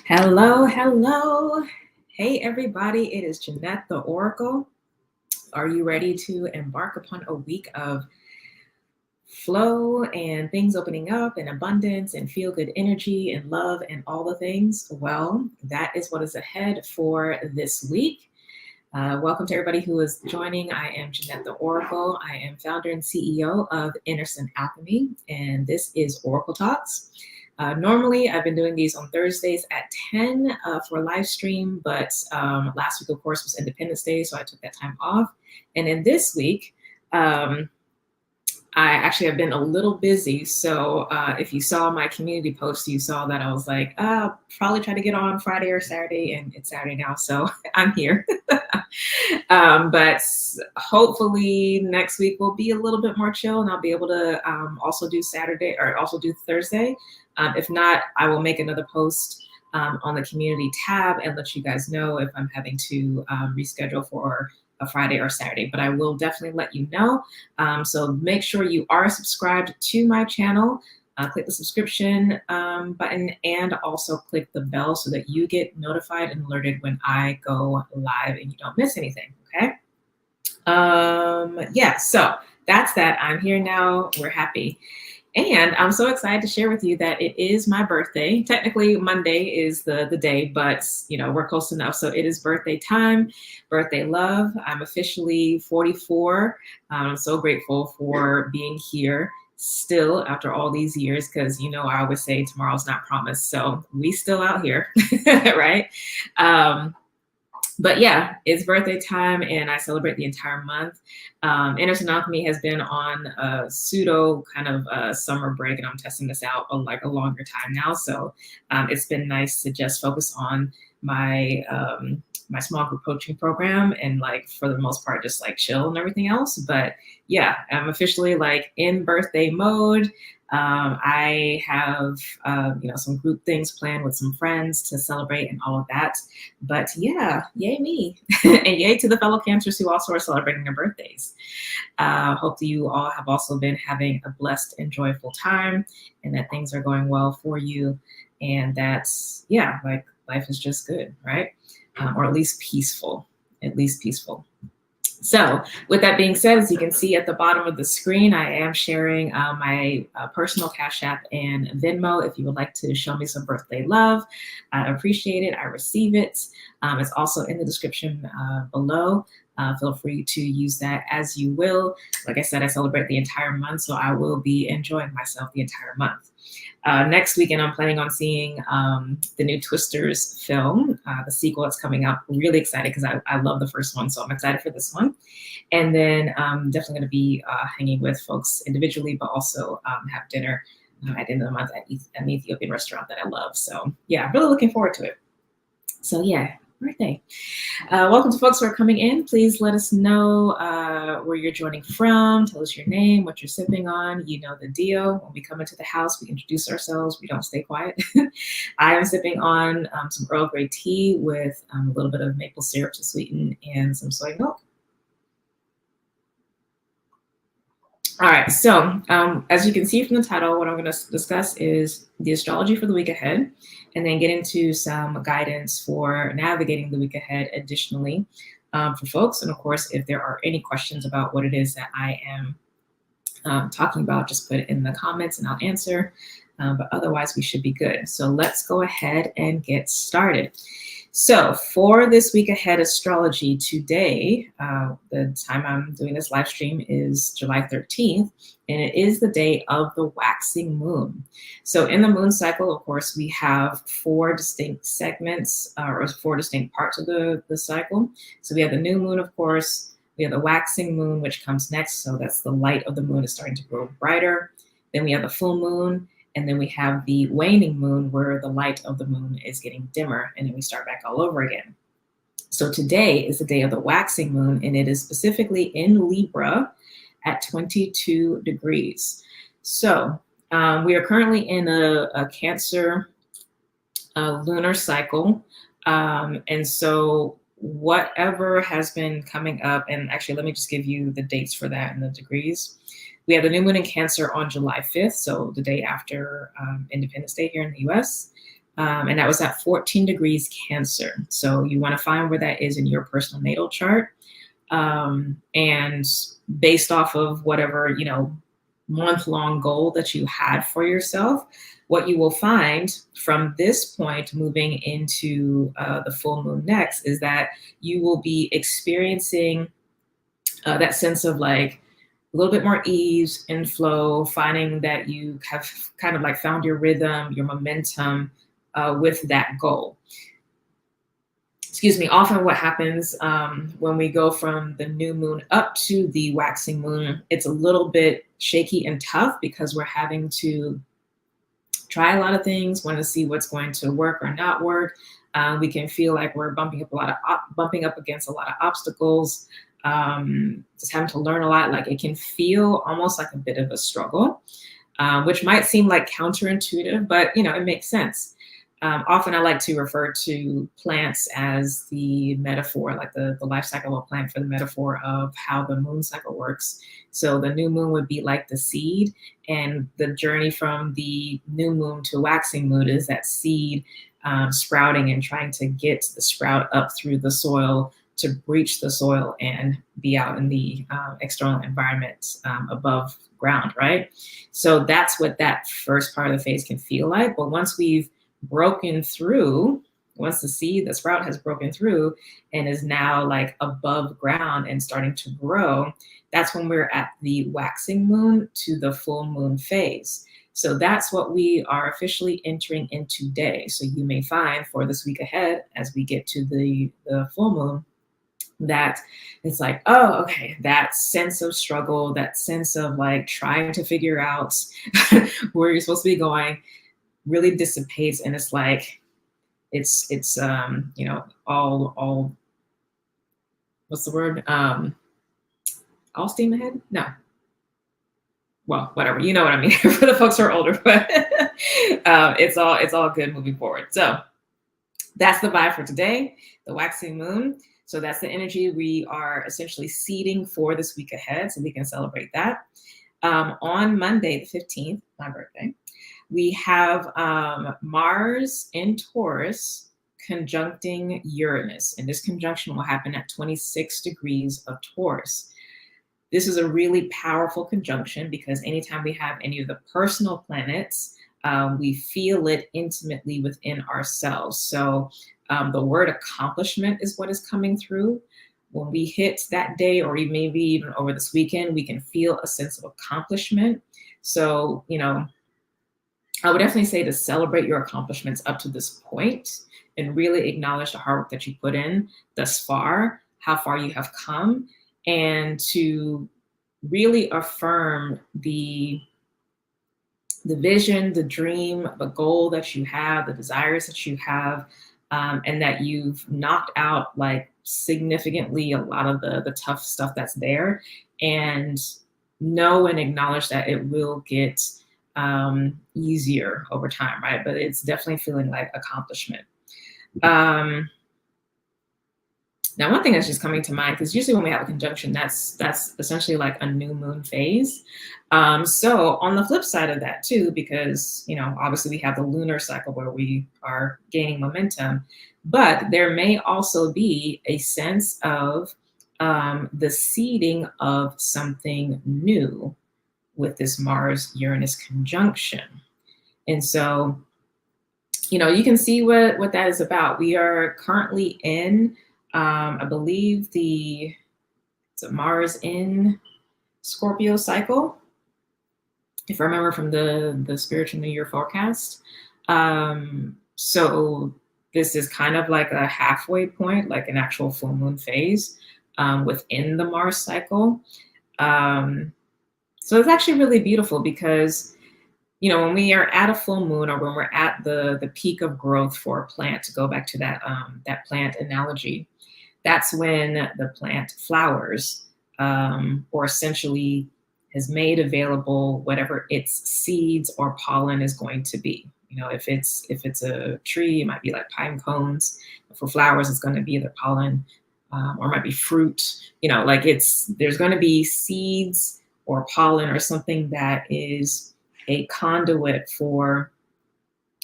Hello, hello. Hey, everybody. It is Jeanette the Oracle. Are you ready to embark upon a week of flow and things opening up and abundance and feel good energy and love and all the things? Well, that is what is ahead for this week. Welcome to everybody who is joining. I am Jeanette the Oracle. I am founder and CEO of Inner Sun Alchemy, and this is Oracle Talks. Normally, I've been doing these on Thursdays at 10 for a live stream, but last week, of course, was Independence Day, so I took that time off. And then this week, I actually have been a little busy. So if you saw my community post, you saw that I was like, probably try to get on Friday or Saturday, and it's Saturday now, so I'm here. But hopefully next week will be a little bit more chill, and I'll be able to also do Saturday or also do Thursday. If not, I will make another post on the community tab and let you guys know if I'm having to reschedule for a Friday or Saturday, but I will definitely let you know. So make sure you are subscribed to my channel. Click the subscription button and also click the bell so that you get notified and alerted when I go live and you don't miss anything, okay? Yeah, so that's that. I'm here now. We're happy. And I'm so excited to share with you that it is my birthday. Technically, Monday is the day, but we're close enough. So it is birthday time, birthday love. I'm officially 44. I'm so grateful for being here still after all these years, because I always say tomorrow's not promised. So we still out here, right? But yeah, it's birthday time and I celebrate the entire month. Inner Sun Alchemy has been on a pseudo kind of summer break, and I'm testing this out a longer time now. So it's been nice to just focus on my my small group coaching program and for the most part just chill and everything else. But yeah, I'm officially in birthday mode. I have some group things planned with some friends to celebrate and all of that. But yeah, yay me. And yay to the fellow Cancers who also are celebrating their birthdays. Hope that you all have also been having a blessed and joyful time, and that things are going well for you, and that's life is just good, right? Or at least peaceful. So with that being said, as you can see at the bottom of the screen, I am sharing my personal Cash App and Venmo. If you would like to show me some birthday love, I appreciate it. I receive it. It's also in the description below. Feel free to use that as you will. Like I said, I celebrate the entire month, so I will be enjoying myself the entire month. Next weekend, I'm planning on seeing the new Twisters film, the sequel that's coming out. Really excited because I love the first one, so I'm excited for this one. And then definitely going to be hanging with folks individually, but also have dinner at the end of the month at an Ethiopian restaurant that I love. So yeah, really looking forward to it. So yeah, birthday. Welcome to folks who are coming in. Please let us know where you're joining from. Tell us your name, what you're sipping on. You know the deal. When we come into the house, we introduce ourselves. We don't stay quiet. I am sipping on some Earl Grey tea with a little bit of maple syrup to sweeten and some soy milk. All right, so as you can see from the title, what I'm going to discuss is the astrology for the week ahead, and then get into some guidance for navigating the week ahead additionally for folks. And of course, if there are any questions about what it is that I am talking about, just put it in the comments and I'll answer. But otherwise, we should be good. So let's go ahead and get started. So for this week ahead astrology today, the time I'm doing this live stream is July 13th, and it is the day of the waxing moon. So in the moon cycle, of course, we have 4 distinct segments or 4 distinct parts of the cycle. So we have the new moon, of course. We have the waxing moon, which comes next. So that's the light of the moon is starting to grow brighter. Then we have the full moon. And then we have the waning moon where the light of the moon is getting dimmer, and then we start back all over again. So today is the day of the waxing moon, and it is specifically in Libra at 22 degrees. So we are currently in a Cancer lunar cycle. And so whatever has been coming up, and actually let me just give you the dates for that and the degrees. We have the new moon in Cancer on July 5th, so the day after Independence Day here in the US. And that was at 14 degrees Cancer. So you want to find where that is in your personal natal chart. And based off of whatever, month-long goal that you had for yourself, what you will find from this point moving into the full moon next is that you will be experiencing that sense of like a little bit more ease and flow, finding that you have kind of like found your rhythm, your momentum with that goal. Excuse me. Often what happens when we go from the new moon up to the waxing moon, it's a little bit shaky and tough because we're having to try a lot of things, want to see what's going to work or not work. We can feel like we're bumping up against a lot of obstacles, just having to learn a lot. Like it can feel almost like a bit of a struggle, which might seem like counterintuitive, but it makes sense. Often I like to refer to plants as the metaphor, like the life cycle of a plant for the metaphor of how the moon cycle works. So the new moon would be like the seed, and the journey from the new moon to waxing moon is that seed sprouting and trying to get the sprout up through the soil to breach the soil and be out in the external environment above ground, right? So that's what that first part of the phase can feel like. But once we've broken through, once the sprout has broken through and is now like above ground and starting to grow, that's when we're at the waxing moon to the full moon phase. So that's what we are officially entering into today. So you may find for this week ahead, as we get to the full moon, that it's like, oh, okay, that sense of struggle, that sense of like trying to figure out where you're supposed to be going really dissipates, and it's like it's all what's the word, all steam ahead. No, well, whatever, you know what I mean. For the folks who are older, but it's all good moving forward. So that's the vibe for today, the waxing moon. So that's the energy we are essentially seeding for this week ahead, so we can celebrate that. On Monday the 15th, my birthday, we have Mars in Taurus conjuncting Uranus, and this conjunction will happen at 26 degrees of Taurus. This is a really powerful conjunction because anytime we have any of the personal planets, we feel it intimately within ourselves. So the word accomplishment is what is coming through. When we hit that day, or maybe even over this weekend, we can feel a sense of accomplishment. So, I would definitely say to celebrate your accomplishments up to this point and really acknowledge the hard work that you put in thus far, how far you have come, and to really affirm the vision, the dream, the goal that you have, the desires that you have, and that you've knocked out like significantly a lot of the tough stuff that's there, and know and acknowledge that it will get easier over time, right? But it's definitely feeling like accomplishment. Now, one thing that's just coming to mind, because usually when we have a conjunction, that's essentially like a new moon phase. So on the flip side of that too, because, obviously we have the lunar cycle where we are gaining momentum, but there may also be a sense of the seeding of something new with this Mars-Uranus conjunction. And so, you can see what that is about. We are currently in, I believe it's a Mars in Scorpio cycle, if I remember from the spiritual New Year forecast. So this is kind of like a halfway point, like an actual full moon phase within the Mars cycle. So it's actually really beautiful because, when we are at a full moon, or when we're at the peak of growth for a plant, to go back to that plant analogy, that's when the plant flowers, or essentially has made available whatever its seeds or pollen is going to be. If it's a tree, it might be like pine cones. For flowers, it's going to be either pollen, or it might be fruit. There's going to be seeds or pollen or something that is a conduit for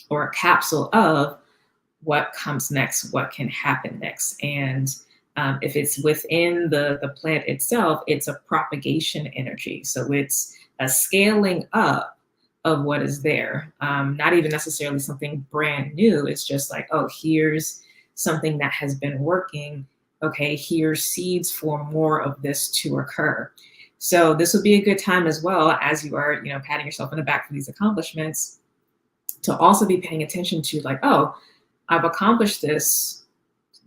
or a capsule of what comes next, what can happen next. And if it's within the plant itself, it's a propagation energy. So it's a scaling up of what is there. Not even necessarily something brand new. It's just like, oh, here's something that has been working. Okay, here's seeds for more of this to occur. So this would be a good time as well, as you are, patting yourself on the back for these accomplishments, to also be paying attention to like, oh, I've accomplished this,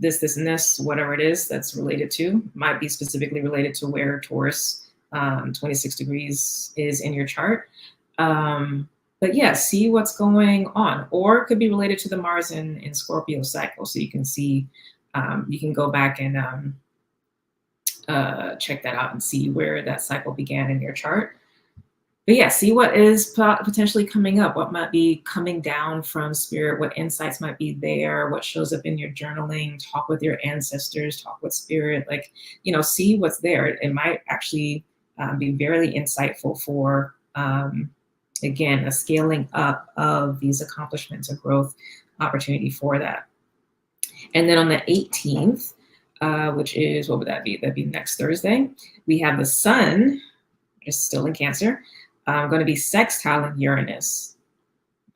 and this, whatever it is that's related to. Might be specifically related to where Taurus 26 degrees is in your chart. But yeah, see what's going on. Or it could be related to the Mars in Scorpio cycle. So you can see, you can go back and check that out and see where that cycle began in your chart. But yeah, see what is potentially coming up, what might be coming down from spirit, what insights might be there, what shows up in your journaling, talk with your ancestors, talk with spirit, like, see what's there. It might actually be very insightful for, again, a scaling up of these accomplishments, a growth opportunity for that. And then on the 18th, which is, what would that be? That'd be next Thursday. We have the sun, is still in Cancer, going to be sextiling Uranus.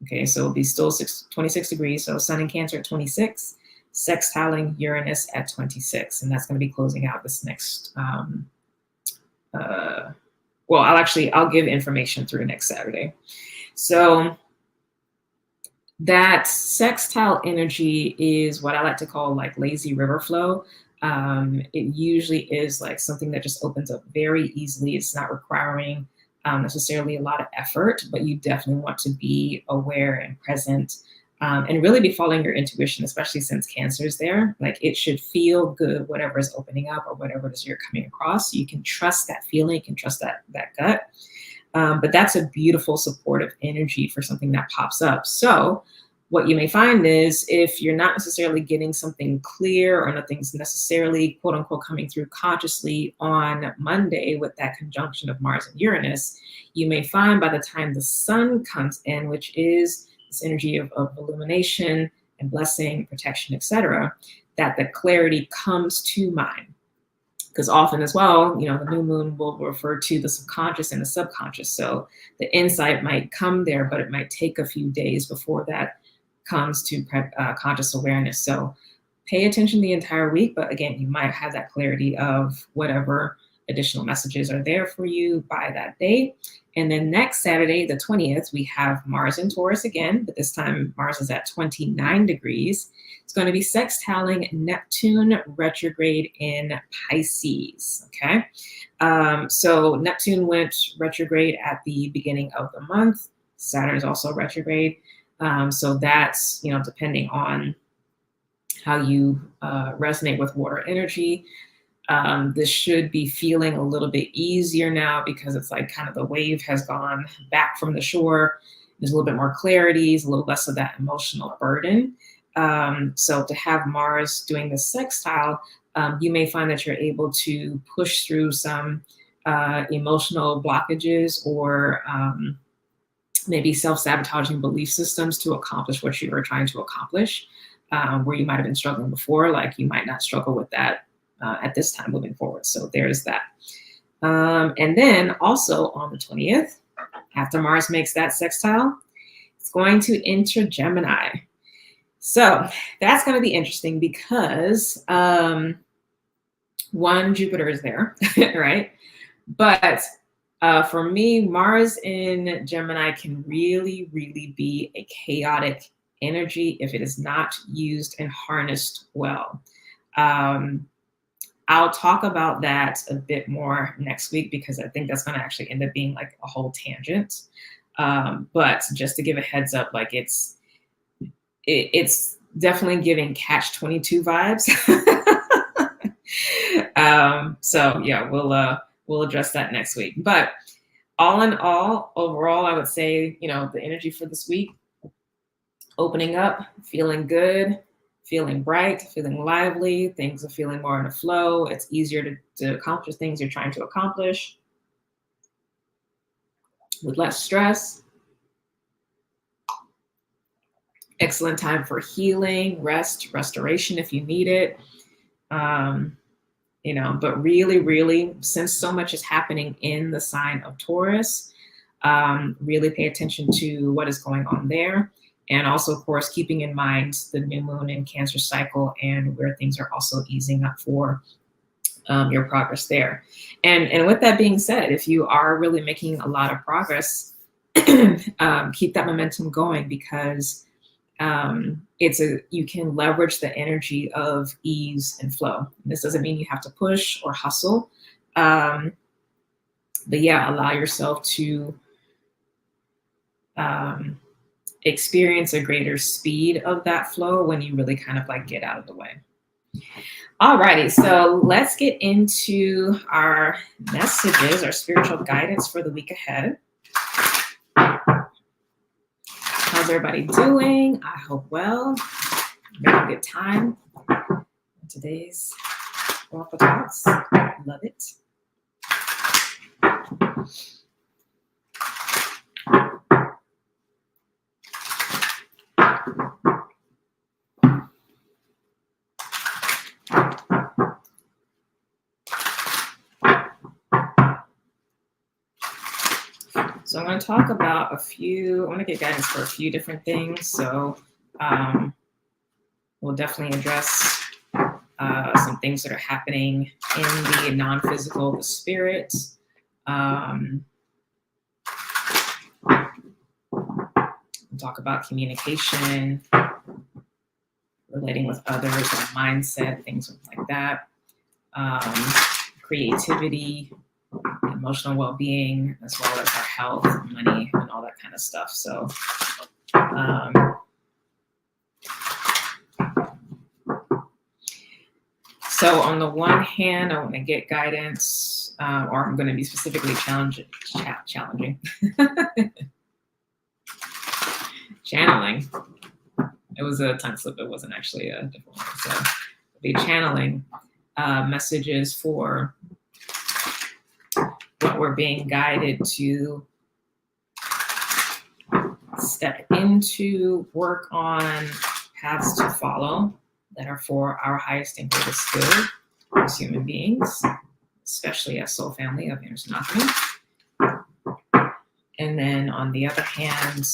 Okay, so it'll be still 26 degrees. So sun in Cancer at 26, sextiling Uranus at 26. And that's going to be closing out this next, well, I'll give information through next Saturday. So that sextile energy is what I like to call like lazy river flow. It usually is like something that just opens up very easily. It's not requiring necessarily a lot of effort, but you definitely want to be aware and present, and really be following your intuition, especially since Cancer is there. Like, it should feel good, whatever is opening up or whatever it is you're coming across. You can trust that feeling, you can trust that gut. But that's a beautiful supportive energy for something that pops up. So what you may find is, if you're not necessarily getting something clear or nothing's necessarily quote unquote coming through consciously on Monday with that conjunction of Mars and Uranus, you may find by the time the sun comes in, which is this energy of illumination and blessing, protection, etc., that the clarity comes to mind. Because often as well, the new moon will refer to the subconscious and the subconscious. So the insight might come there, but it might take a few days before that comes to conscious awareness. So pay attention the entire week, but again, you might have that clarity of whatever additional messages are there for you by that day. And then next Saturday, the 20th, we have Mars in Taurus again, but this time Mars is at 29 degrees. It's going to be sextiling Neptune retrograde in Pisces, okay? So Neptune went retrograde at the beginning of the month. Saturn is also retrograde. So that's, depending on how you resonate with water energy. This should be feeling a little bit easier now, because it's like kind of the wave has gone back from the shore. There's a little bit more clarity, there's a little less of that emotional burden. So to have Mars doing this sextile, you may find that you're able to push through some emotional blockages, or maybe self-sabotaging belief systems to accomplish what you were trying to accomplish, where you might have been struggling before. Like, you might not struggle with that at this time moving forward. So there's that. And then also on the 20th, after Mars makes that sextile, it's going to enter Gemini. So that's going to be interesting because one, Jupiter is there, right? But for me, Mars in Gemini can really, really be a chaotic energy if it is not used and harnessed well. I'll talk about that a bit more next week, because I think that's going to actually end up being like a whole tangent. But just to give a heads up, like it's definitely giving Catch-22 vibes. So yeah, we'll address that next week. But all in all, overall, I would say, the energy for this week, opening up, feeling good, feeling bright, feeling lively, things are feeling more in a flow. It's easier to accomplish things you're trying to accomplish with less stress. Excellent time for healing, rest, restoration if you need it. But really, since so much is happening in the sign of Taurus, really pay attention to what is going on there. And also, of course, keeping in mind the new moon and Cancer cycle and where things are also easing up for your progress there. And with that being said, if you are really making a lot of progress, keep that momentum going, because you can leverage the energy of ease and flow. This doesn't mean you have to push or hustle, but yeah, allow yourself to experience a greater speed of that flow when you really kind of like get out of the way. Alrighty, so let's get into our messages, our spiritual guidance for the week ahead. How's everybody doing? I hope well. Having a good time in today's Oracle Talks. Love it. So I'm going to talk about I want to get guidance for a few different things. So we'll definitely address some things that are happening in the non-physical, the spirit. We'll talk about communication, relating with others, our mindset, things like that. Creativity, emotional well-being, as well as our health, money, and all that kind of stuff. So so on the one hand, I want to get guidance, or I'm going to be specifically challenging. Channeling. It was a tongue slip. It wasn't actually a different one. So I'll be channeling messages for what we're being guided to step into, work on, paths to follow that are for our highest and greatest good as human beings, especially as soul family of Inner Sun Alchemy. And then on the other hand,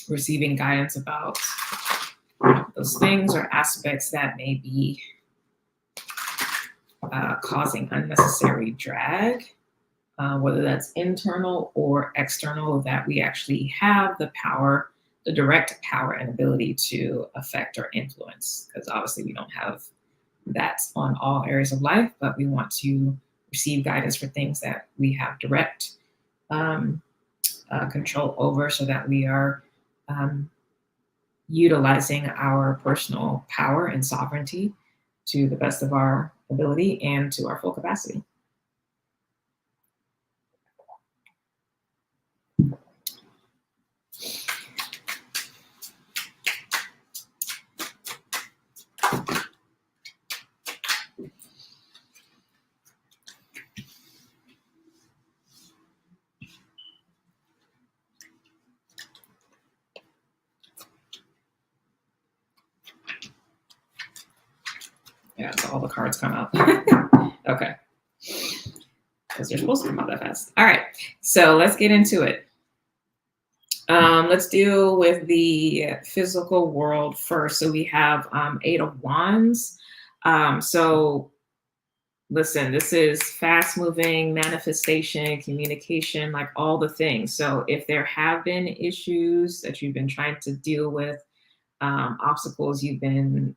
receiving guidance about those things or aspects that may be causing unnecessary drag, whether that's internal or external, that we actually have the power, the direct power and ability to affect or influence. Because obviously we don't have that on all areas of life, but we want to receive guidance for things that we have direct control over, so that we are utilizing our personal power and sovereignty to the best of our ability and to our full capacity. Yeah, so all the cards come out. Okay. Because they're supposed to come out that fast. All right, so let's get into it. Let's deal with the physical world first. So we have 8 of Wands. So listen, this is fast moving, manifestation, communication, like all the things. So if there have been issues that you've been trying to deal with, obstacles you've been,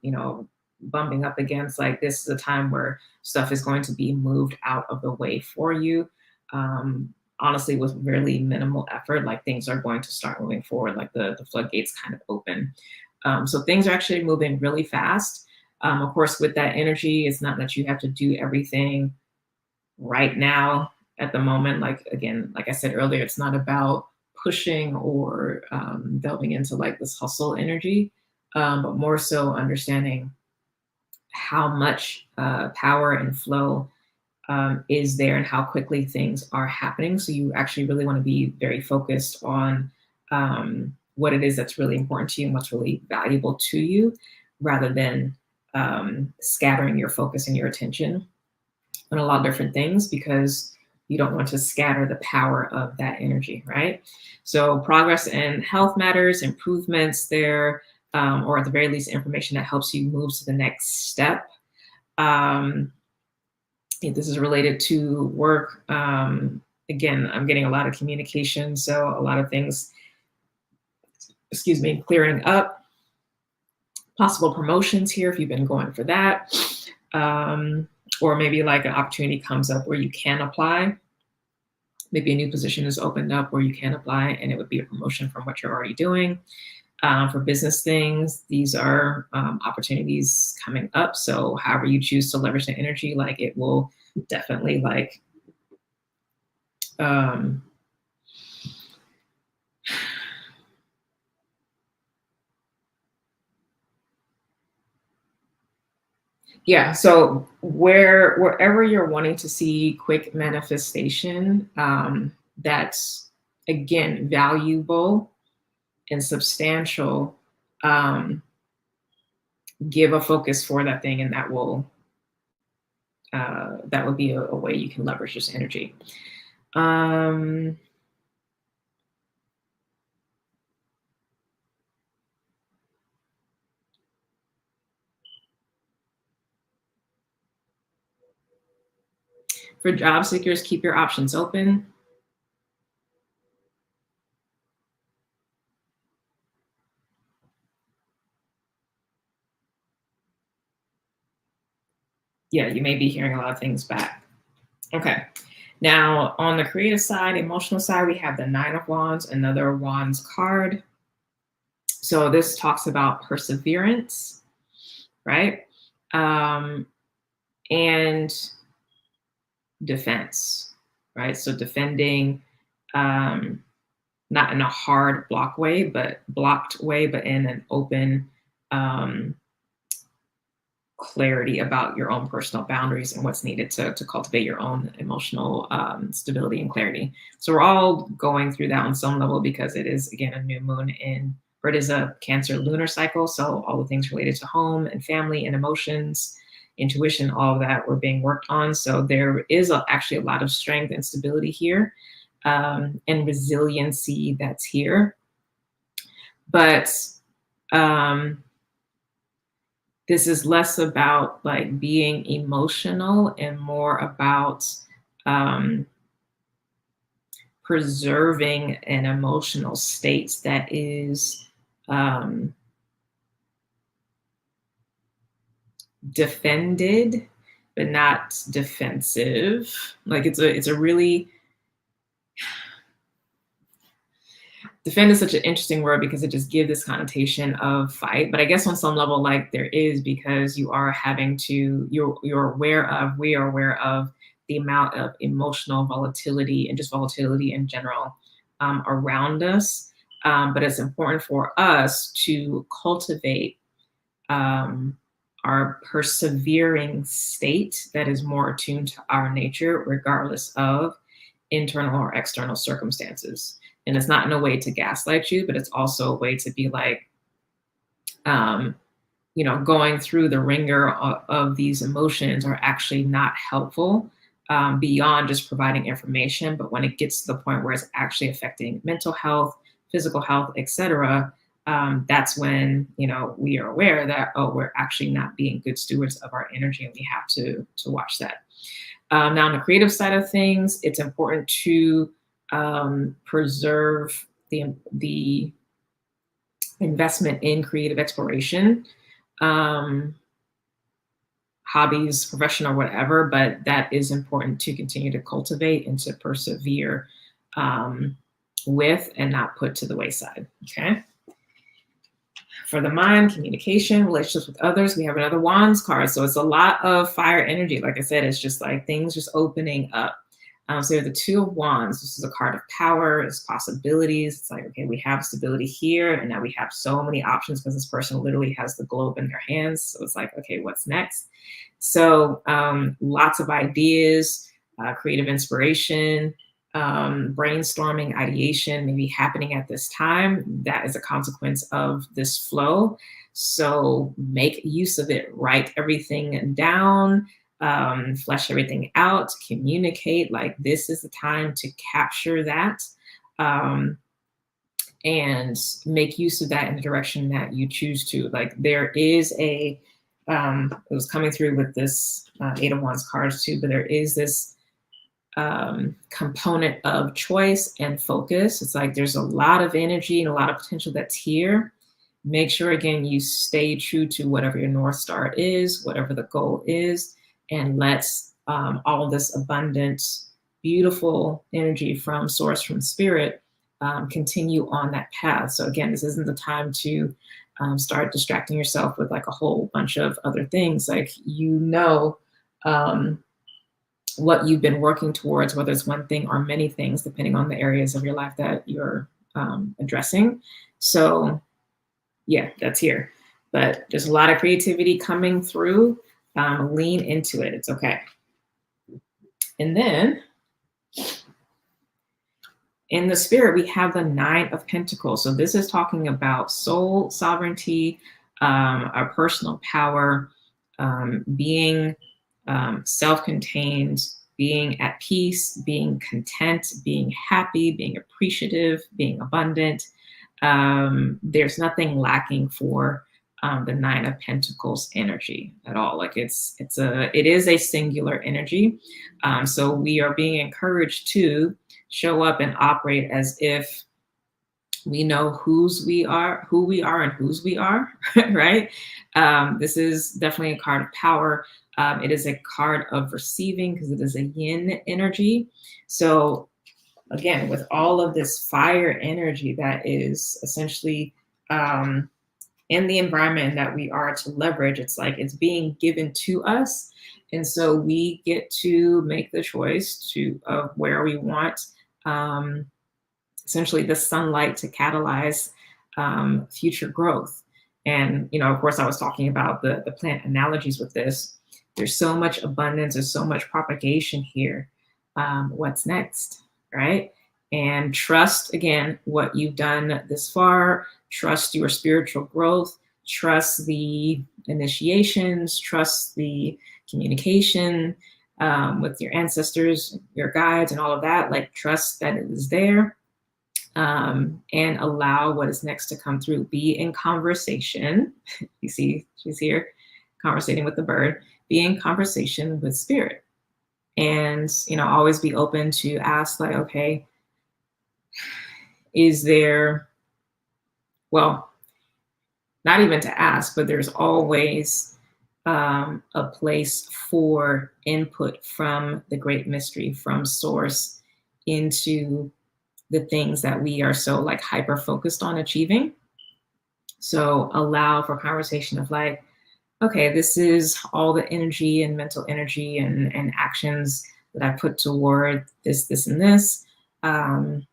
bumping up against, like this is a time where stuff is going to be moved out of the way for you. Honestly, with really minimal effort, like things are going to start moving forward, like the floodgates kind of open. So things are actually moving really fast. Of course, with that energy, it's not that you have to do everything right now at the moment. Like, again, like I said earlier, it's not about pushing or delving into like this hustle energy, but more so understanding how much power and flow is there and how quickly things are happening. So you actually really want to be very focused on what it is that's really important to you and what's really valuable to you, rather than scattering your focus and your attention on a lot of different things, because you don't want to scatter the power of that energy, right? So progress in health matters, improvements there, or at the very least, information that helps you move to the next step. If this is related to work, again, I'm getting a lot of communication, so a lot of things, excuse me, clearing up. Possible promotions here if you've been going for that. Or maybe like an opportunity comes up where you can apply. Maybe a new position is opened up where you can apply, and it would be a promotion from what you're already doing. For business things, these are opportunities coming up. So however you choose to leverage the energy, like it will definitely like yeah, so wherever you're wanting to see quick manifestation, that's again valuable and substantial, give a focus for that thing, and that will be a way you can leverage this energy. For job seekers, keep your options open. Yeah, you may be hearing a lot of things back. Okay. Now, on the creative side, emotional side, we have the Nine of Wands, another Wands card. So this talks about perseverance, right? And defense, right? So defending, not in a hard blocked way, but in an open, clarity about your own personal boundaries and what's needed to cultivate your own emotional stability and clarity. So we're all going through that on some level, because it is, again, a new moon or it is a Cancer lunar cycle. So all the things related to home and family and emotions, intuition, all of that were being worked on. So there is actually a lot of strength and stability here, and resiliency that's here. But this is less about like being emotional and more about preserving an emotional state that is defended, but not defensive. Like it's a really, defend is such an interesting word because it just gives this connotation of fight. But I guess on some level, like there is, because you are having to, we are aware of the amount of emotional volatility and just volatility in general around us. But it's important for us to cultivate our persevering state that is more attuned to our nature, regardless of internal or external circumstances. And it's not in a way to gaslight you, but it's also a way to be like, going through the ringer of these emotions are actually not helpful, beyond just providing information. But when it gets to the point where it's actually affecting mental health, physical health, etc., that's when, we are aware that, we're actually not being good stewards of our energy, and we have to watch that. Now, on the creative side of things, it's important to preserve the investment in creative exploration, hobbies, profession, or whatever, but that is important to continue to cultivate and to persevere with, and not put to the wayside, okay? For the mind, communication, relationships with others, we have another Wands card. So it's a lot of fire energy. Like I said, it's just like things just opening up. So the Two of Wands, this is a card of power, it's possibilities. It's like, okay, we have stability here, and now we have so many options because this person literally has the globe in their hands. So it's like, okay, what's next? So lots of ideas, creative inspiration, brainstorming, ideation maybe happening at this time. That is a consequence of this flow. So make use of it, write everything down, flesh everything out, communicate. Like, this is the time to capture that. And make use of that in the direction that you choose to. Like, there is it was coming through with this Eight of Wands cards too, but there is this component of choice and focus. It's like there's a lot of energy and a lot of potential that's here. Make sure, again, you stay true to whatever your North Star is, whatever the goal is, and let's all of this abundant, beautiful energy from Source, from Spirit, continue on that path. So again, this isn't the time to start distracting yourself with like a whole bunch of other things. Like, what you've been working towards, whether it's one thing or many things, depending on the areas of your life that you're addressing. So yeah, that's here. But there's a lot of creativity coming through. Lean into it. It's okay. And then in the Spirit, we have the Nine of Pentacles. So this is talking about soul sovereignty, our personal power, being self-contained, being at peace, being content, being happy, being appreciative, being abundant. There's nothing lacking for the Nine of Pentacles energy at all. Like, it is a singular energy. So we are being encouraged to show up and operate as if we know who we are and whose we are, right? This is definitely a card of power. It is a card of receiving because it is a yin energy. So again, with all of this fire energy that is essentially in the environment that we are to leverage, it's like it's being given to us. And so we get to make the choice of where we want essentially the sunlight to catalyze future growth. And, of course, I was talking about the plant analogies with this. There's so much abundance, there's so much propagation here. What's next, right? And trust, again, what you've done this far. Trust your spiritual growth. Trust the initiations. Trust the communication with your ancestors, your guides, and all of that. Like, trust that it is there. And allow what is next to come through. Be in conversation. You see, she's here, conversating with the bird. Be in conversation with Spirit. And, always be open to ask, like, okay, is there, well, not even to ask, but there's always a place for input from the great mystery, from Source, into the things that we are so like hyper focused on achieving. So allow for conversation of like, okay, this is all the energy and mental energy and actions that I put toward this, and this. And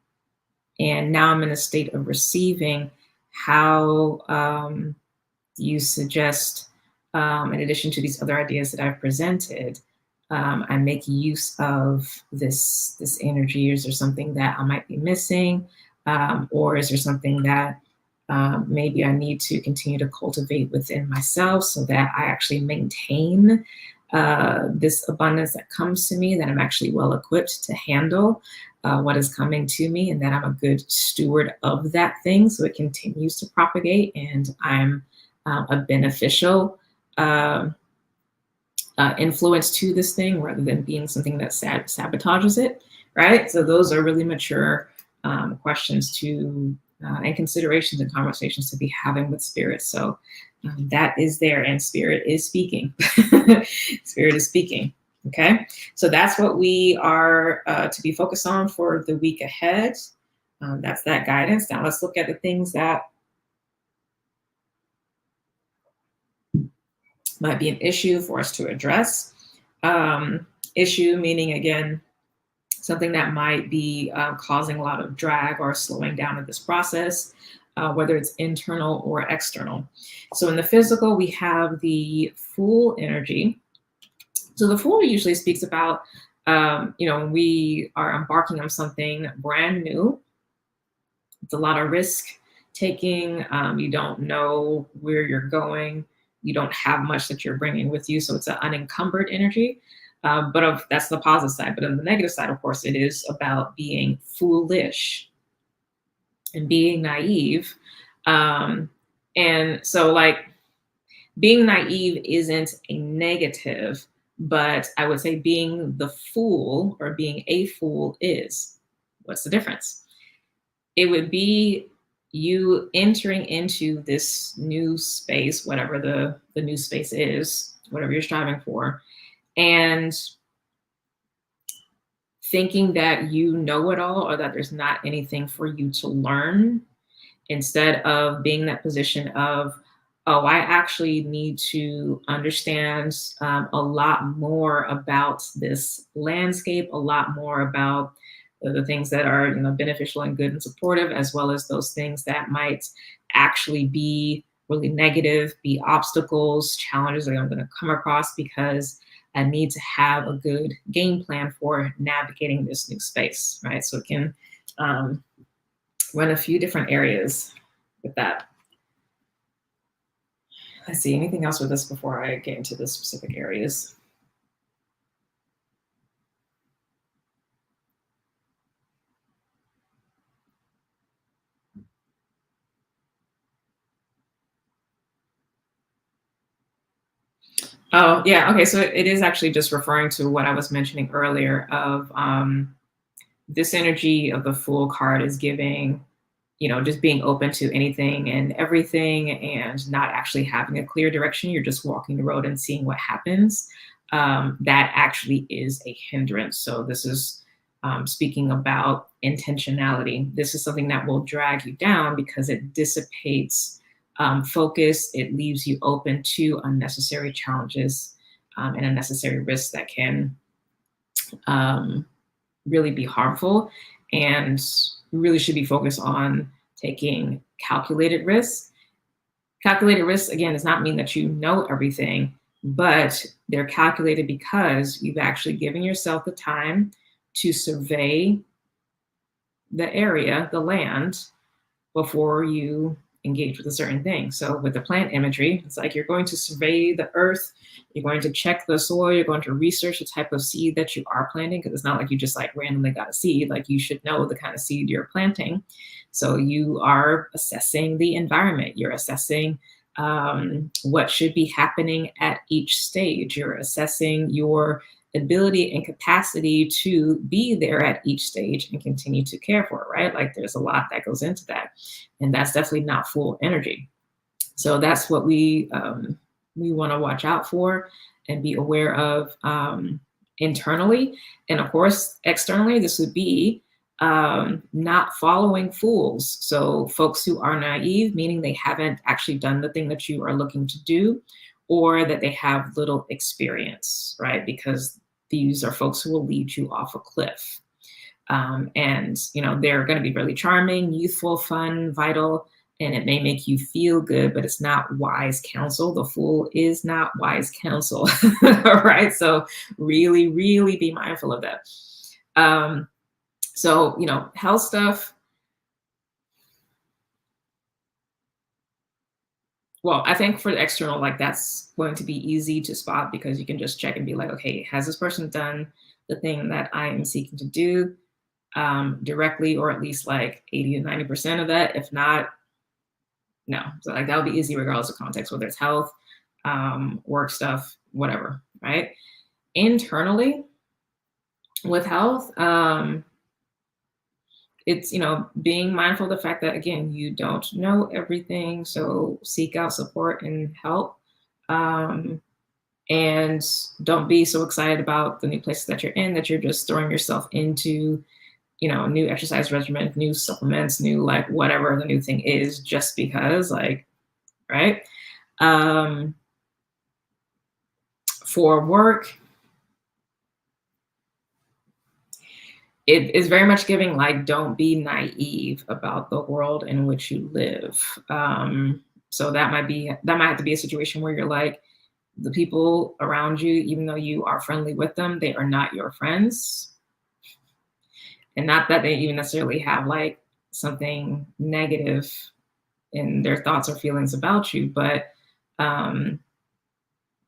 now I'm in a state of receiving. How you suggest, in addition to these other ideas that I've presented, I make use of this energy? Is there something that I might be missing? Or is there something that maybe I need to continue to cultivate within myself so that I actually maintain this abundance that comes to me, that I'm actually well equipped to handle what is coming to me, and that I'm a good steward of that thing so it continues to propagate and I'm a beneficial influence to this thing rather than being something that sabotages it, right? So those are really mature questions to and considerations and conversations to be having with Spirit. So that is there, and Spirit is speaking. Spirit is speaking. Okay, so that's what we are to be focused on for the week ahead. That's that guidance. Now let's look at the things that might be an issue for us to address. Issue meaning, again, something that might be causing a lot of drag or slowing down of this process, whether it's internal or external. So in the physical, we have the Fool energy. So the Fool usually speaks about When we are embarking on something brand new, it's a lot of risk taking. You don't know where you're going. You don't have much that you're bringing with you. So it's an unencumbered energy. That's the positive side. But on the negative side, of course, it is about being foolish and being naive. Um, and so, like, being naive isn't a negative, but I would say being the fool or being a fool is. What's the difference? It would be you entering into this new space, whatever the new space is, whatever you're striving for, and thinking that you know it all or that there's not anything for you to learn, instead of being in that position of, oh, I actually need to understand a lot more about this landscape, a lot more about the things that are, beneficial and good and supportive, as well as those things that might actually be really negative, be obstacles, challenges that I'm going to come across, because I need to have a good game plan for navigating this new space, right? So it can run a few different areas with that. Let's see, anything else with this before I get into the specific areas? Oh, yeah. Okay. So it is actually just referring to what I was mentioning earlier of this energy of the Fool card is giving, just being open to anything and everything and not actually having a clear direction. You're just walking the road and seeing what happens. That actually is a hindrance. So this is speaking about intentionality. This is something that will drag you down because it dissipates focus. It leaves you open to unnecessary challenges and unnecessary risks that can really be harmful, and really should be focused on taking calculated risks. Calculated risks, again, does not mean that you know everything, but they're calculated because you've actually given yourself the time to survey the area, the land, before you engage with a certain thing. So with the plant imagery, it's like you're going to survey the earth, you're going to check the soil, you're going to research the type of seed that you are planting, because it's not like you just like randomly got a seed. Like, you should know the kind of seed you're planting. So you are assessing the environment, you're assessing what should be happening at each stage, you're assessing your ability and capacity to be there at each stage and continue to care for it, right? Like, there's a lot that goes into that, and that's definitely not full energy. So that's what we want to watch out for and be aware of internally. And of course, externally, this would be not following fools. So folks who are naive, meaning they haven't actually done the thing that you are looking to do, or that they have little experience, right? Because these are folks who will lead you off a cliff. And, they're going to be really charming, youthful, fun, vital, and it may make you feel good, but it's not wise counsel. The Fool is not wise counsel, right? So really, really be mindful of that. So, health stuff. Well, I think for the external, like, that's going to be easy to spot, because you can just check and be like, okay, has this person done the thing that I am seeking to do directly, or at least like 80 to 90% of that? If not, no. So like, that'll be easy regardless of context, whether it's health, work stuff, whatever, right? Internally, with health, it's, being mindful of the fact that, again, you don't know everything. So seek out support and help. And don't be so excited about the new places that you're in that you're just throwing yourself into, new exercise regimen, new supplements, new, like, whatever the new thing is, just because, like, right? For work, it is very much giving, like, don't be naive about the world in which you live. So that might have to be a situation where you're like, the people around you, even though you are friendly with them, they are not your friends. And not that they even necessarily have like something negative in their thoughts or feelings about you, but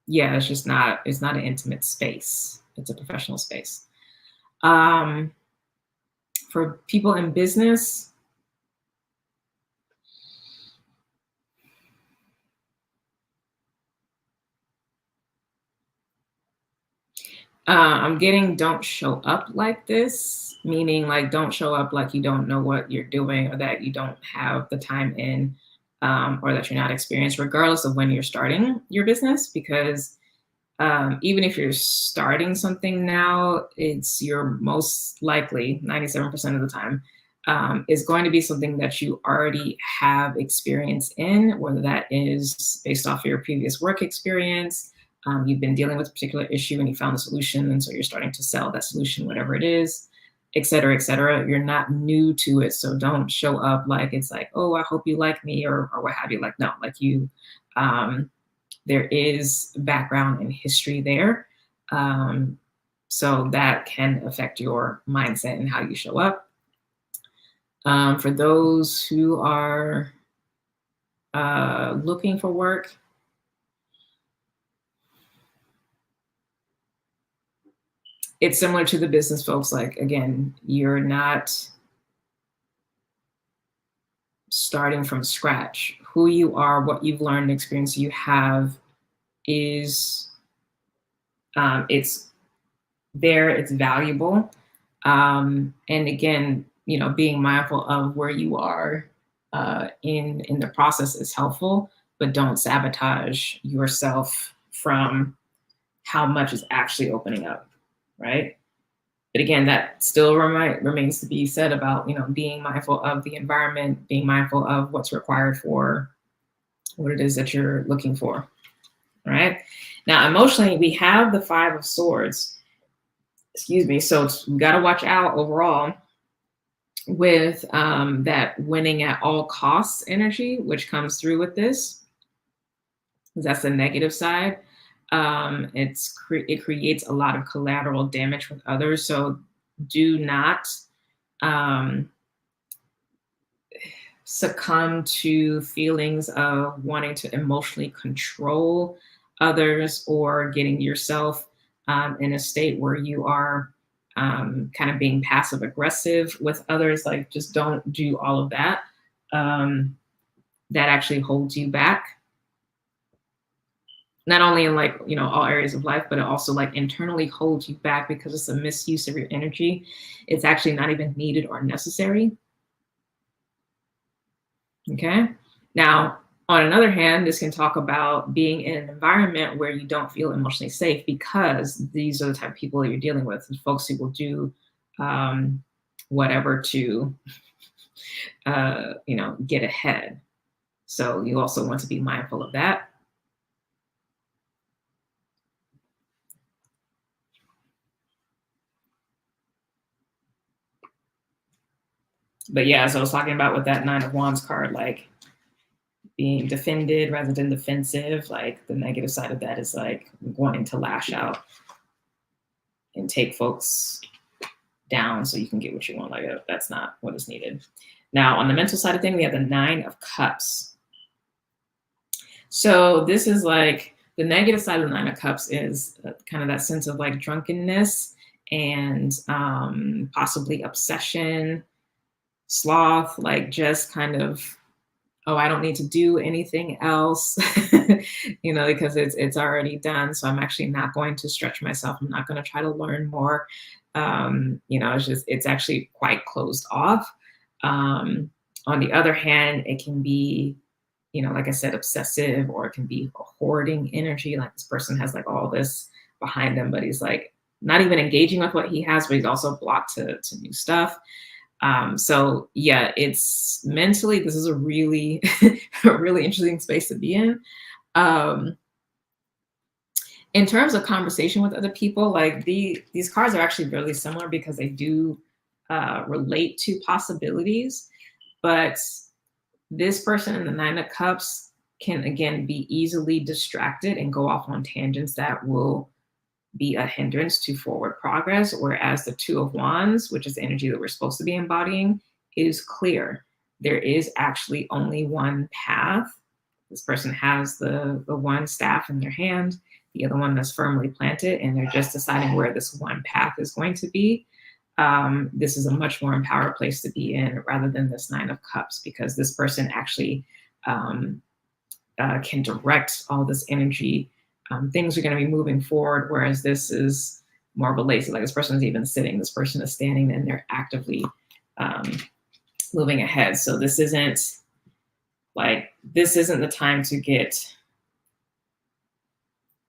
yeah, it's not an intimate space. It's a professional space. For people in business, I'm getting don't show up like this, meaning like don't show up like you don't know what you're doing or that you don't have the time in, or that you're not experienced, regardless of when you're starting your business. Because even if you're starting something now, you're most likely 97% of the time is going to be something that you already have experience in, whether that is based off of your previous work experience. You've been dealing with a particular issue and you found a solution, and so you're starting to sell that solution, whatever it is, et cetera, et cetera. You're not new to it, so don't show up like it's like, oh, I hope you like me, or what have you. Like, no, like you. There is background and history there. So that can affect your mindset and how you show up. For those who are looking for work, it's similar to the business folks. Like, again, you're not starting from scratch. Who you are, what you've learned, experience you have is it's there, it's valuable. And again, you know, being mindful of where you are in the process is helpful, but don't sabotage yourself from how much is actually opening up, right? But again, that still remains to be said about, you know, being mindful of the environment, being mindful of what's required for what it is that you're looking for. All right. Now, emotionally, we have the Five of Swords. Excuse me. So we got to watch out overall with that winning at all costs energy, which comes through with this. That's the negative side. It creates a lot of collateral damage with others. So do not succumb to feelings of wanting to emotionally control others or getting yourself in a state where you are kind of being passive aggressive with others. Like, just don't do all of that. That actually holds you back. Not only in, like, you know, all areas of life, but it also like internally holds you back because it's a misuse of your energy. It's actually not even needed or necessary. Okay. Now, on another hand, this can talk about being in an environment where you don't feel emotionally safe, because these are the type of people you're dealing with, folks who will do whatever to, you know, get ahead. So you also want to be mindful of that. But yeah, as I was talking about with that Nine of Wands card, like being defended rather than defensive, like the negative side of that is like wanting to lash out and take folks down so you can get what you want. Like, that's not what is needed. Now, on the mental side of things, we have the Nine of Cups. So this is like the negative side of the Nine of Cups is kind of that sense of like drunkenness and possibly obsession, sloth, like just kind of, oh, I don't need to do anything else, you know, because it's already done. So I'm actually not going to stretch myself. I'm not going to try to learn more. You know, it's actually quite closed off. On the other hand, it can be, you know, like I said, obsessive, or it can be a hoarding energy. Like this person has like all this behind them, but he's like not even engaging with what he has, but he's also blocked to new stuff. So yeah, it's mentally, this is a really, a really interesting space to be in. In terms of conversation with other people, like these cards are actually really similar because they do relate to possibilities, but this person in the Nine of Cups, can, again, be easily distracted and go off on tangents that will be a hindrance to forward progress. Whereas the Two of Wands, which is the energy that we're supposed to be embodying, is clear. There is actually only one path. This person has the one staff in their hand, the other one that's firmly planted, and they're just deciding where this one path is going to be. This is a much more empowered place to be in rather than this Nine of Cups, because this person actually can direct all this energy. Things are going to be moving forward, whereas this is more of a lazy, like this person is even sitting, this person is standing, and they're actively moving ahead. So this isn't the time to get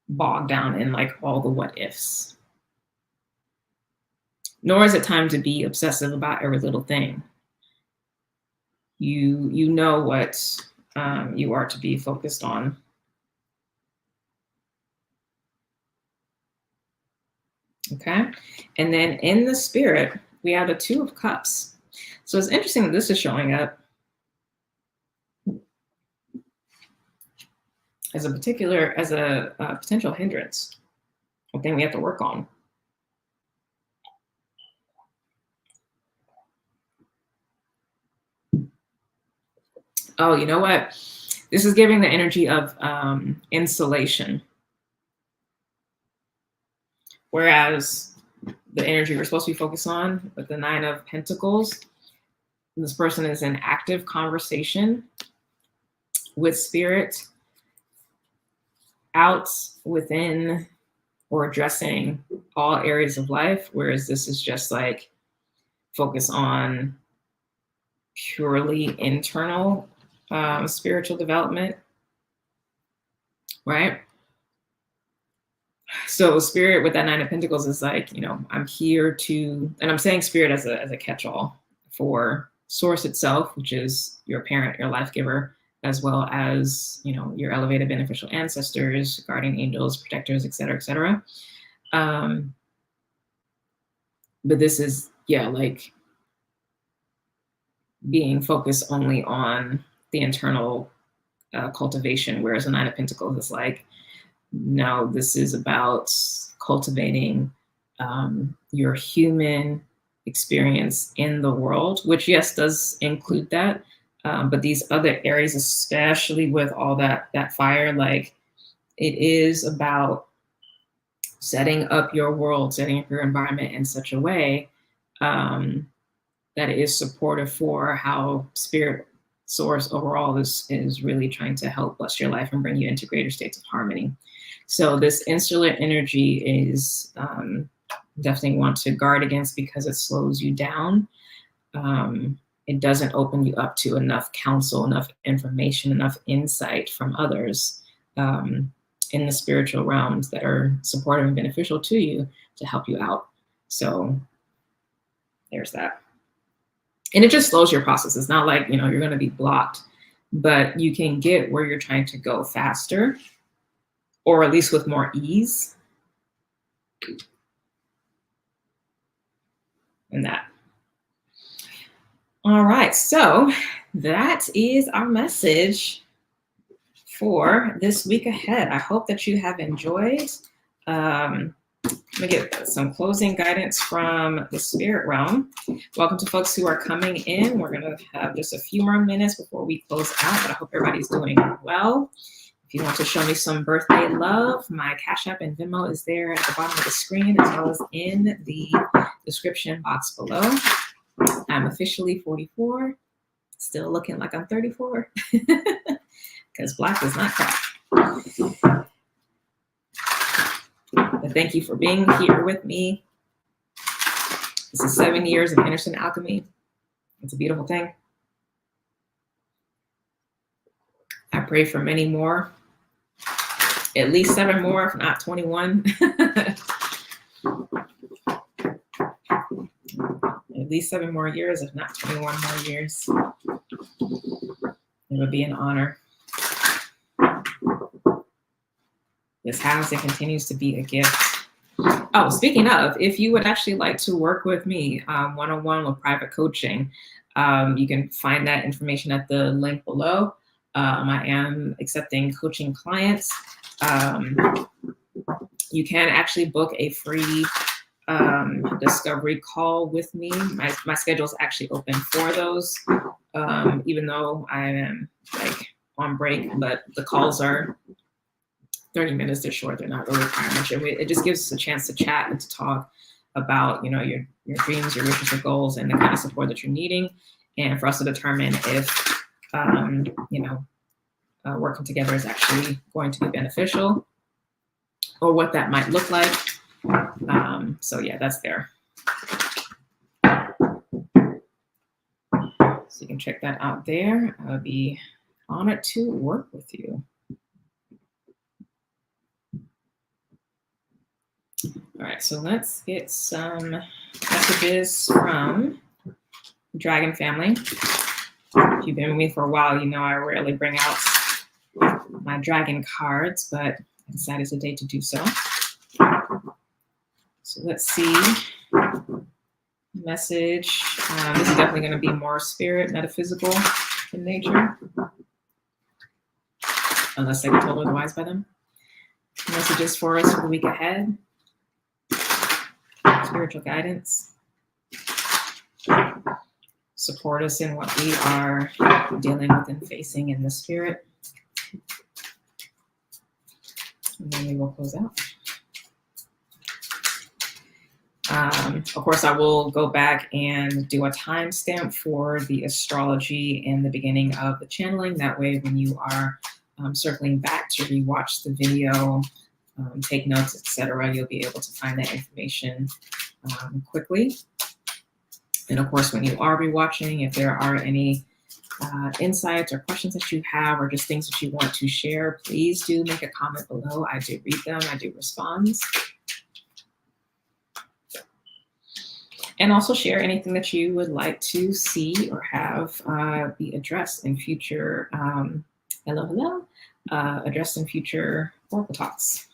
bogged down in like all the what ifs. Nor is it time to be obsessive about every little thing. You know what you are to be focused on. Okay. And then in the spirit, we have the Two of Cups. So it's interesting that this is showing up as a potential hindrance, a thing we have to work on. Oh, you know what? This is giving the energy of insulation. Whereas the energy we're supposed to be focused on with the Nine of Pentacles, this person is in active conversation with spirit, out, within, or addressing all areas of life. Whereas this is just like focus on purely internal spiritual development, right? So spirit with that Nine of Pentacles is like, you know, I'm here to, and I'm saying spirit as a catch-all for source itself, which is your parent, your life giver, as well as, you know, your elevated beneficial ancestors, guardian angels, protectors, et cetera, et cetera. But this is, yeah, like being focused only on the internal cultivation, whereas the Nine of Pentacles is like, no, this is about cultivating your human experience in the world, which, yes, does include that. But these other areas, especially with all that fire, like it is about setting up your world, setting up your environment in such a way that it is supportive for how spirit source overall is really trying to help bless your life and bring you into greater states of harmony. So this insular energy is definitely want to guard against because it slows you down. It doesn't open you up to enough counsel, enough information, enough insight from others in the spiritual realms that are supportive and beneficial to you to help you out. So there's that. And it just slows your process. It's not like, you know, you're going to be blocked, but you can get where you're trying to go faster, or at least with more ease. And that. All right, so that is our message for this week ahead. I hope that you have enjoyed. Let me get some closing guidance from the spirit realm. Welcome to folks who are coming in. We're going to have just a few more minutes before we close out, but I hope everybody's doing well. If you want to show me some birthday love, my Cash App and Venmo is there at the bottom of the screen, as well as in the description box below. I'm officially 44, still looking like I'm 34, because black is not crack. But thank you for being here with me. This is 7 years of Inner Sun Alchemy. It's a beautiful thing. I pray for many more, at least 7 more, if not 21. At least 7 more years, if not 21 more years. It would be an honor. This has and continues to be a gift. Oh, speaking of, if you would actually like to work with me one-on-one with private coaching, you can find that information at the link below. I am accepting coaching clients. You can actually book a free discovery call with me. My schedule is actually open for those, even though I am like on break, but the calls are 30 minutes. They're short. They're not really requiring much. It just gives us a chance to chat and to talk about, your dreams, your wishes, your goals, and the kind of support that you're needing, and for us to determine if, working together is actually going to be beneficial, or what that might look like. So yeah, that's there. So you can check that out there. I would be honored to work with you. All right, so let's get some messages from Dragon family. If you've been with me for a while, you know I rarely bring out my dragon cards, but I decided today to do so. So let's see. Message. This is definitely going to be more spirit, metaphysical in nature, unless I get told otherwise by them. Messages for us for the week ahead. Spiritual guidance. Support us in what we are dealing with and facing in the spirit. And then we will close out. Of course, I will go back and do a timestamp for the astrology in the beginning of the channeling. That way, when you are circling back to rewatch the video, take notes, etc., you'll be able to find that information quickly. And of course, when you are rewatching, if there are any insights or questions that you have, or just things that you want to share, please do make a comment below. I do read them. I do respond. And also share anything that you would like to see or have be addressed in future, addressed in future Oracle Talks.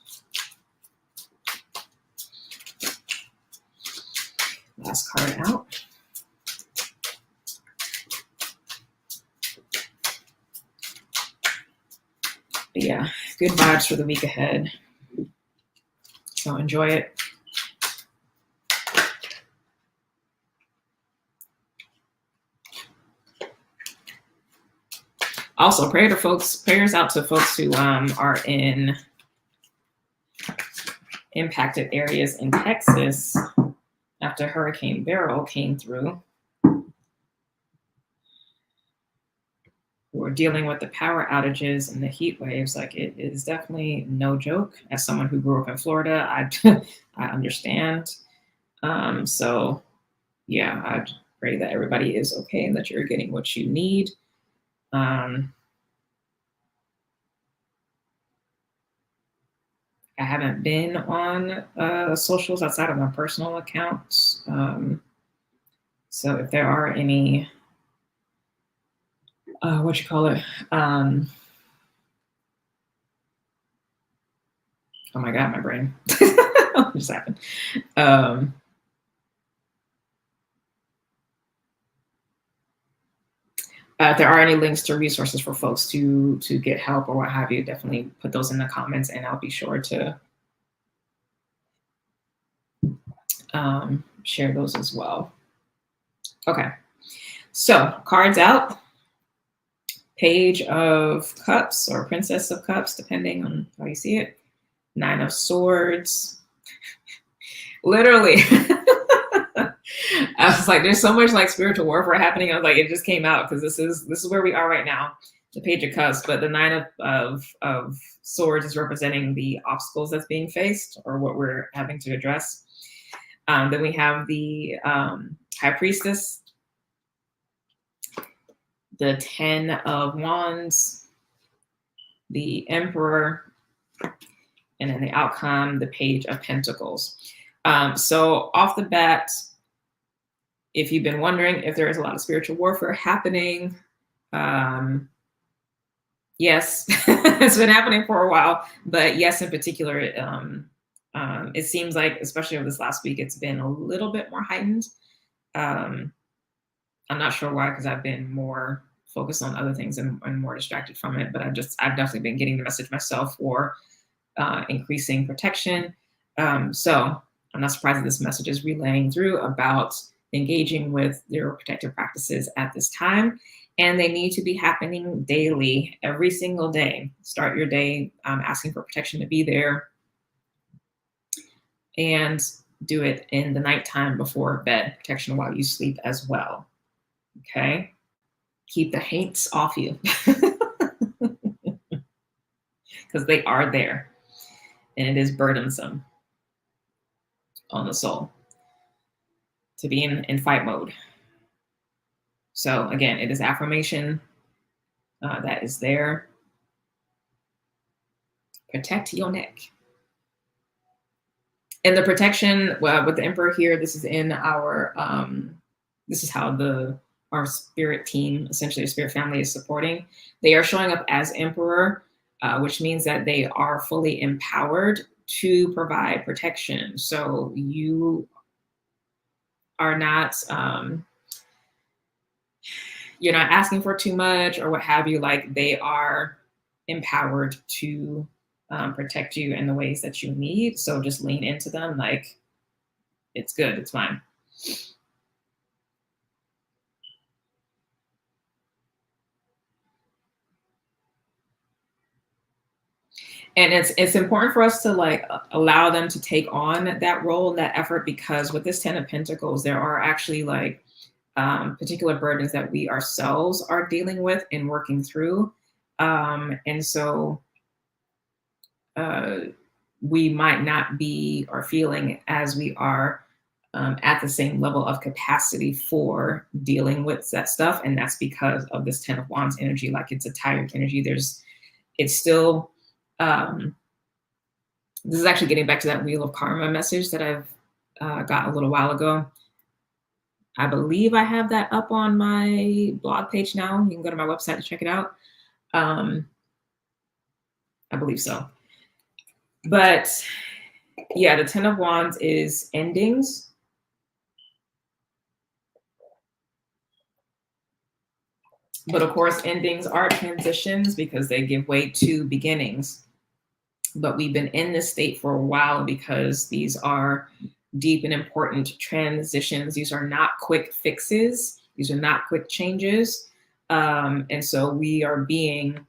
Last card out. But yeah, good vibes for the week ahead. So enjoy it. Also, prayers out to folks who are in impacted areas in Texas after Hurricane Beryl came through. We're dealing with the power outages and the heat waves. Like, it is definitely no joke. As someone who grew up in Florida, I understand. So yeah, I pray that everybody is okay and that you're getting what you need. I haven't been on socials outside of my personal accounts. So if there are any, oh my God, my brain. What just happened? If there are any links to resources for folks to get help or what have you, definitely put those in the comments, and I'll be sure to share those as well. Okay, so cards out. Page of Cups or Princess of Cups, depending on how you see it. 9 of Swords. Literally. I was like, there's so much like spiritual warfare happening. I was like, it just came out because this is where we are right now. The Page of Cups, but the 9 of Swords is representing the obstacles that's being faced or what we're having to address. Then we have the High Priestess, the 10 of Wands, the Emperor, and then the outcome, the Page of Pentacles. So off the bat, if you've been wondering if there is a lot of spiritual warfare happening, yes, it's been happening for a while, but yes, in particular, it seems like, especially over this last week, it's been a little bit more heightened. I'm not sure why, because I've been more focused on other things and more distracted from it. But I've definitely been getting the message myself for increasing protection. So I'm not surprised that this message is relaying through about engaging with your protective practices at this time. And they need to be happening daily, every single day. Start your day asking for protection to be there, and do it in the nighttime before bed, protection while you sleep as well. Okay? Keep the hates off you because they are there, and it is burdensome on the soul to be in fight mode. So again, it is affirmation that is there. Protect your neck. And the protection with the Emperor here, this is in our, this is how our spirit team, essentially the spirit family, is supporting. They are showing up as Emperor, which means that they are fully empowered to provide protection. So you are not, you're not asking for too much or what have you. Like, they are empowered to protect you in the ways that you need. So just lean into them. Like, it's good, it's fine. And it's important for us to like allow them to take on that role, that effort, because with this 10 of Pentacles, there are actually like particular burdens that we ourselves are dealing with and working through. And so we might not be or feeling as we are at the same level of capacity for dealing with that stuff. And that's because of this 10 of Wands energy. Like, it's a tired energy. It's still, this is actually getting back to that Wheel of Karma message that I've got a little while ago. I believe I have that up on my blog page now. You can go to my website to check it out. I believe so. But yeah, the 10 of Wands is endings. But of course, endings are transitions because they give way to beginnings. But we've been in this state for a while because these are deep and important transitions. These are not quick fixes. These are not quick changes. And so we are being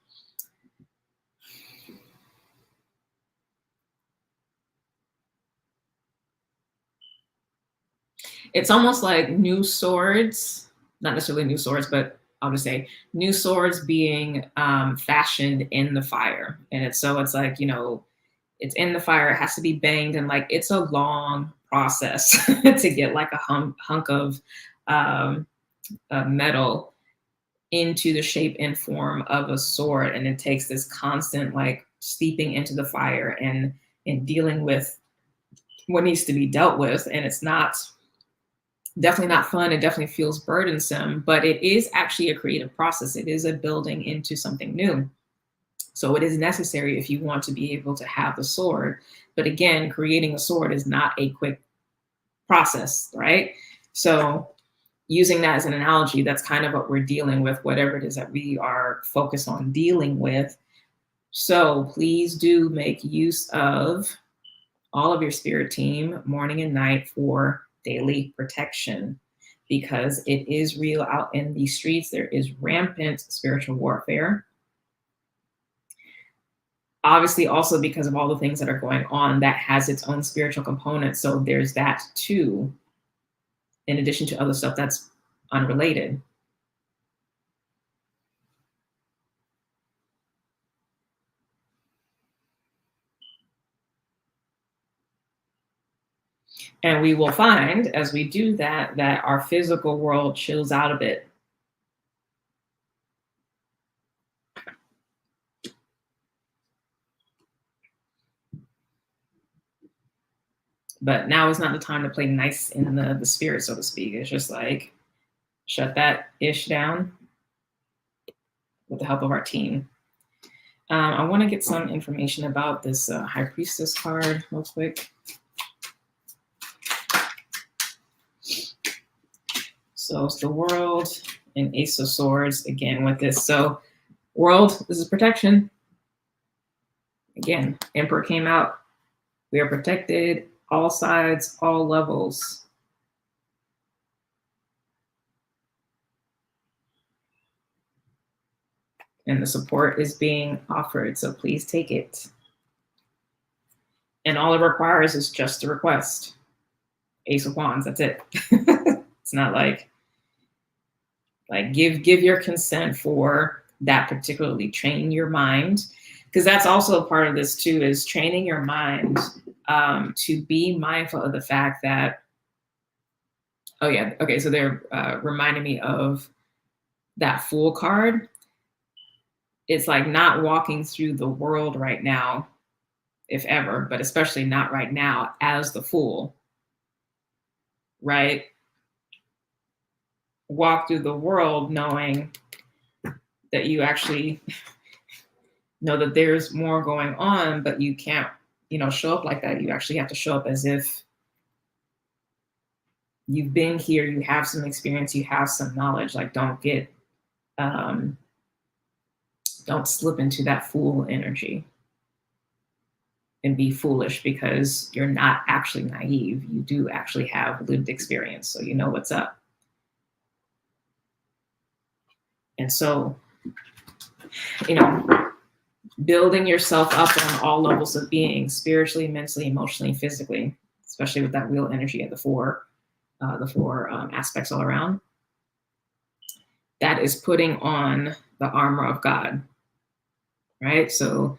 it's almost like new swords, not necessarily new swords, but I'll just say new swords being fashioned in the fire. And it's like, you know, it's in the fire, it has to be banged. And like, it's a long process to get like a hunk of metal into the shape and form of a sword. And it takes this constant like steeping into the fire and dealing with what needs to be dealt with. And it's definitely not fun. It definitely feels burdensome, but it is actually a creative process. It is a building into something new. So it is necessary if you want to be able to have the sword. But again, creating a sword is not a quick process, right? So using that as an analogy, that's kind of what we're dealing with, whatever it is that we are focused on dealing with. So please do make use of all of your spirit team morning and night for daily protection, because it is real out in the streets. There is rampant spiritual warfare. Obviously, also because of all the things that are going on, that has its own spiritual component. So there's that too, in addition to other stuff that's unrelated. And we will find as we do that, that our physical world chills out a bit. But now is not the time to play nice in the spirit, so to speak. It's just like, shut that ish down with the help of our team. I want to get some information about this High Priestess card real quick. So it's the World And Ace of Swords again with this. So world, this is protection. Again, Emperor came out. We are protected, all sides, all levels. And the support is being offered, so please take it. And all it requires is just a request. Ace of Wands, that's it. It's not like give your consent for that, particularly train your mind, because that's also a part of this too, is training your mind to be mindful of the fact that, oh yeah, okay, so they're reminding me of that Fool card. It's like not walking through the world right now, if ever, but especially not right now, as the Fool, right? Walk through the world knowing that you actually know that there's more going on, but you can't, show up like that. You actually have to show up as if you've been here, you have some experience, you have some knowledge. Like, don't slip into that Fool energy and be foolish, because you're not actually naive. You do actually have lived experience, so you know what's up. And so, building yourself up on all levels of being, spiritually, mentally, emotionally, physically, especially with that wheel energy of the four aspects all around. That is putting on the armor of God, right? So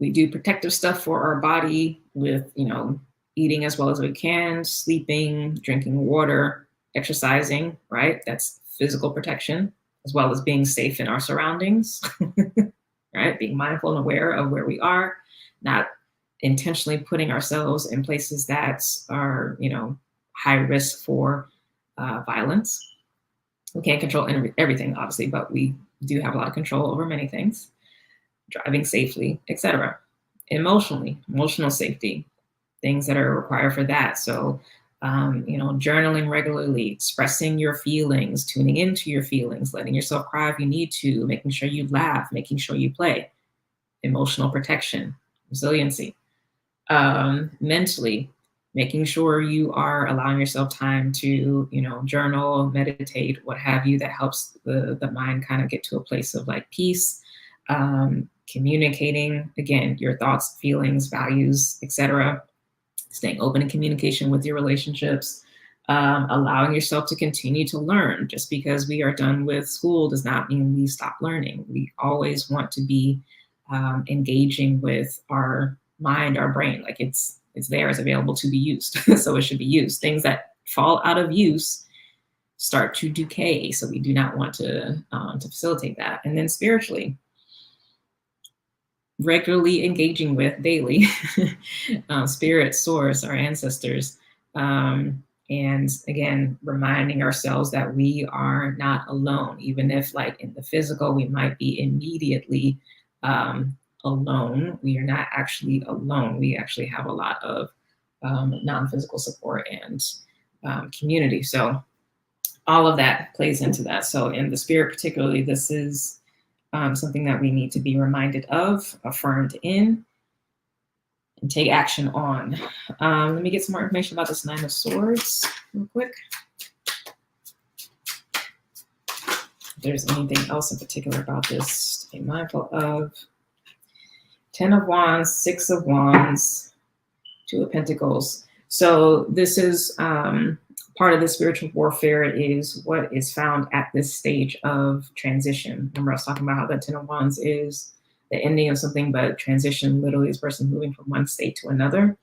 we do protective stuff for our body with, eating as well as we can, sleeping, drinking water, exercising, right? That's physical protection, as well as being safe in our surroundings, right? Being mindful and aware of where we are, not intentionally putting ourselves in places that are, high risk for violence. We can't control everything, obviously, but we do have a lot of control over many things. Driving safely, etc. Emotional safety, things that are required for that. So, journaling regularly, expressing your feelings, tuning into your feelings, letting yourself cry if you need to, making sure you laugh, making sure you play. Emotional protection, resiliency. Mentally, making sure you are allowing yourself time to, journal, meditate, what have you, that helps the mind kind of get to a place of like peace. Communicating, again, your thoughts, feelings, values, etc. Staying open in communication with your relationships, allowing yourself to continue to learn. Just because we are done with school does not mean we stop learning. We always want to be engaging with our mind, our brain, like it's there, it's available to be used. So it should be used. Things that fall out of use start to decay. So we do not want to facilitate that. And then spiritually, regularly engaging with daily spirit, source, our ancestors. And again, reminding ourselves that we are not alone, even if like in the physical, we might be immediately alone. We are not actually alone. We actually have a lot of non-physical support and community. So all of that plays into that. So in the spirit, particularly, this is something that we need to be reminded of, affirmed in, and take action on. Let me get some more information about this Nine of Swords real quick. If there's anything else in particular about this to be mindful of. 10 of Wands, 6 of Wands, 2 of Pentacles. So this is part of the spiritual warfare, is what is found at this stage of transition. Remember, I was talking about how the 10 of Wands is the ending of something, but transition literally is a person moving from one state to another.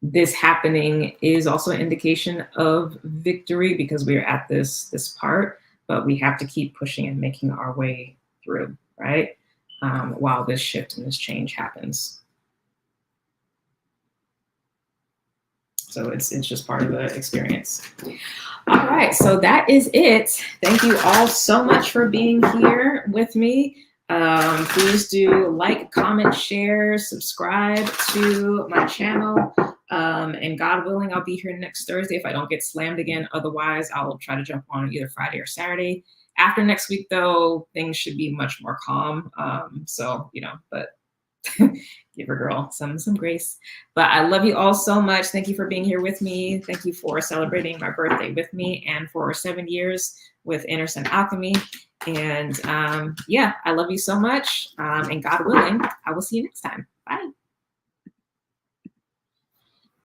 This happening is also an indication of victory, because we are at this part, but we have to keep pushing and making our way through, right? While this shift and this change happens. So it's just part of the experience. All right, so that is it. Thank you all so much for being here with me. Please do like, comment, share, subscribe to my channel. And God willing, I'll be here next Thursday if I don't get slammed again. Otherwise, I'll try to jump on either Friday or Saturday. After next week, though, things should be much more calm. So, but give a girl some grace. But I love you all so much. Thank you for being here with me. Thank you for celebrating my birthday with me and for 7 years with Inner Sun Alchemy. And yeah, I love you so much. And God willing, I will see you next time.